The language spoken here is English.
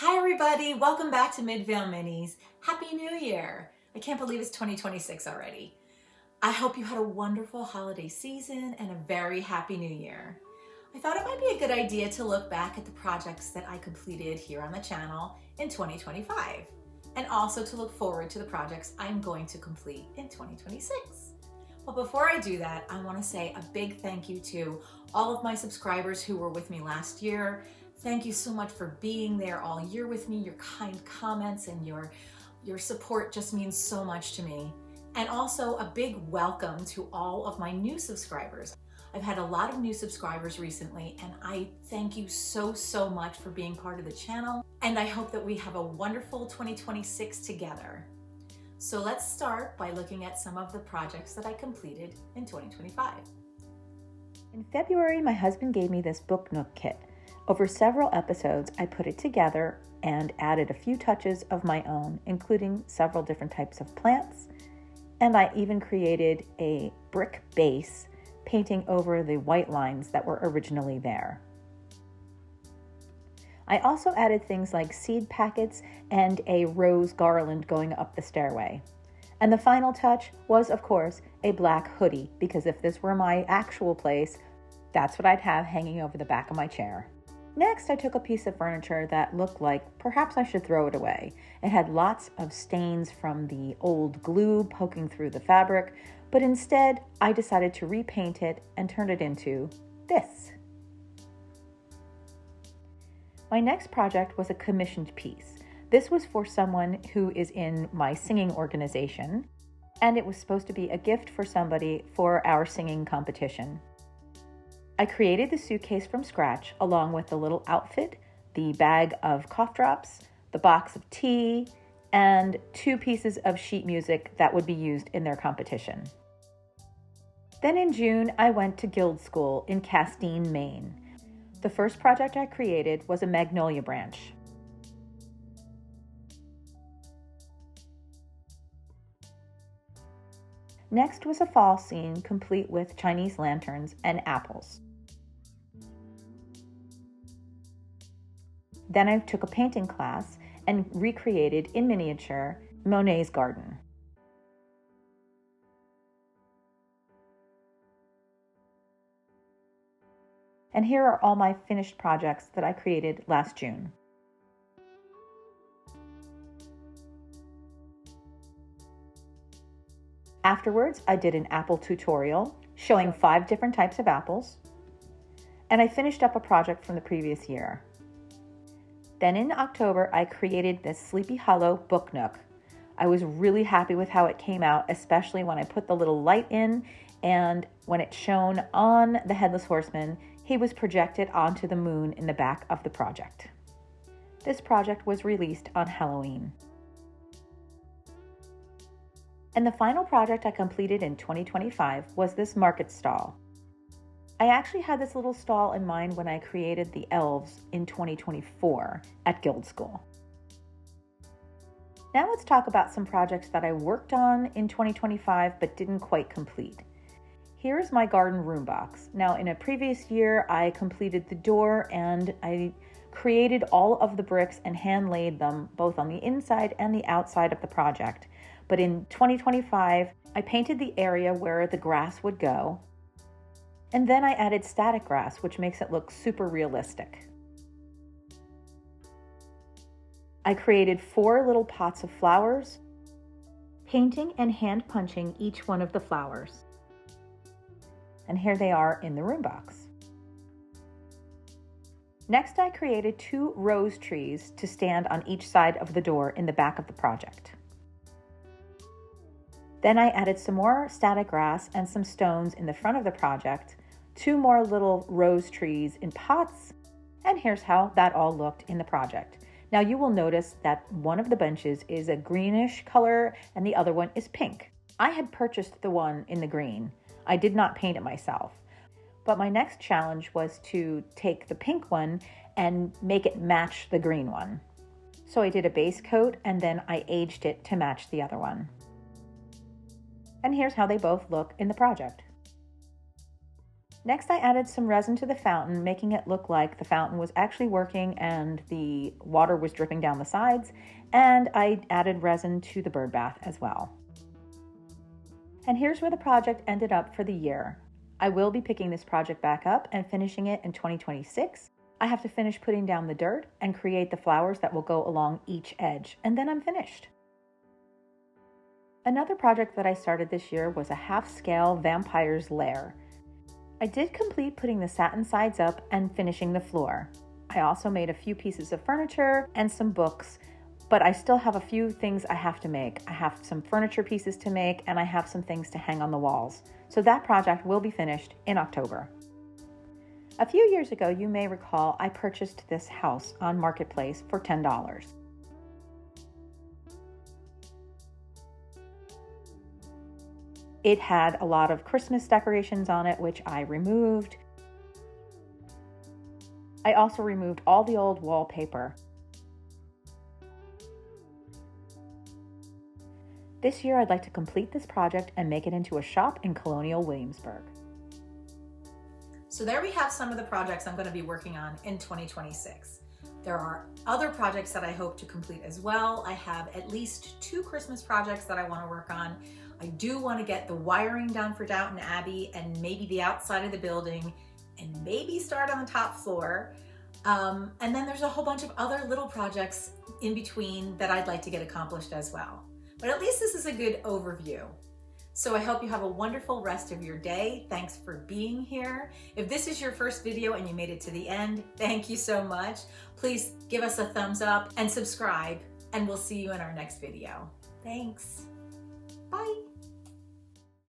Hi everybody, welcome back to Midvale Minis. Happy New Year! I can't believe it's 2026 already. I hope you had a wonderful holiday season and a very happy new year. I thought it might be a good idea to look back at the projects that I completed here on the channel in 2025, and also to look forward to the projects I'm going to complete in 2026. But before I do that, I want to say a big thank you to all of my subscribers who were with me last year. Thank you so much for being there all year with me. Your kind comments and your support just means so much to me. And also a big welcome to all of my new subscribers. I've had a lot of new subscribers recently, and I thank you so much for being part of the channel. And I hope that we have a wonderful 2026 together. So let's start by looking at some of the projects that I completed in 2025. In February, my husband gave me this Book Nook kit. Over several episodes, I put it together and added a few touches of my own, including several different types of plants, and I even created a brick base, painting over the white lines that were originally there. I also added things like seed packets and a rose garland going up the stairway. And the final touch was, of course, a black hoodie, because if this were my actual place, that's what I'd have hanging over the back of my chair. Next, I took a piece of furniture that looked like perhaps I should throw it away. It had lots of stains from the old glue poking through the fabric, but instead I decided to repaint it and turn it into this. My next project was a commissioned piece. This was for someone who is in my singing organization, and it was supposed to be a gift for somebody for our singing competition. I created the suitcase from scratch, along with the little outfit, the bag of cough drops, the box of tea, and 2 pieces of sheet music that would be used in their competition. Then in June, I went to Guild School in Castine, Maine. The first project I created was a magnolia branch. Next was a fall scene complete with Chinese lanterns and apples. Then I took a painting class and recreated in miniature Monet's garden. And here are all my finished projects that I created last June. Afterwards, I did an apple tutorial showing 5 different types of apples, and I finished up a project from the previous year. Then in October, I created this Sleepy Hollow Book Nook. I was really happy with how it came out, especially when I put the little light in, and when it shone on the Headless Horseman, he was projected onto the moon in the back of the project. This project was released on Halloween. And the final project I completed in 2025 was this market stall. I actually had this little stall in mind when I created the elves in 2024 at Guild School. Now let's talk about some projects that I worked on in 2025 but didn't quite complete. Here's my garden room box. Now in a previous year, I completed the door and I created all of the bricks and hand laid them both on the inside and the outside of the project. But in 2025, I painted the area where the grass would go. And then I added static grass, which makes it look super realistic. I created 4 little pots of flowers, painting and hand punching each one of the flowers. And here they are in the room box. Next, I created 2 rose trees to stand on each side of the door in the back of the project. Then I added some more static grass and some stones in the front of the project, 2 more little rose trees in pots, and here's how that all looked in the project. Now you will notice that one of the benches is a greenish color and the other one is pink. I had purchased the one in the green. I did not paint it myself. But my next challenge was to take the pink one and make it match the green one. So I did a base coat and then I aged it to match the other one. And here's how they both look in the project. Next, I added some resin to the fountain, making it look like the fountain was actually working and the water was dripping down the sides, and I added resin to the bird bath as well. And here's where the project ended up for the year. I will be picking this project back up and finishing it in 2026. I have to finish putting down the dirt and create the flowers that will go along each edge, and then I'm finished. Another project that I started this year was a half-scale vampire's lair. I did complete putting the satin sides up and finishing the floor. I also made a few pieces of furniture and some books, but I still have a few things I have to make. I have some furniture pieces to make, and I have some things to hang on the walls. So that project will be finished in October. A few years ago, you may recall, I purchased this house on Marketplace for $10. It had a lot of Christmas decorations on it, which I removed. I also removed all the old wallpaper. This year, I'd like to complete this project and make it into a shop in Colonial Williamsburg. So there we have some of the projects I'm going to be working on in 2026. There are other projects that I hope to complete as well. I have at least 2 Christmas projects that I want to work on. I do want to get the wiring done for Downton Abbey and maybe the outside of the building and maybe start on the top floor. And then there's a whole bunch of other little projects in between that I'd like to get accomplished as well. But at least this is a good overview. So I hope you have a wonderful rest of your day. Thanks for being here. If this is your first video and you made it to the end, thank you so much. Please give us a thumbs up and subscribe, and we'll see you in our next video. Thanks. Bye.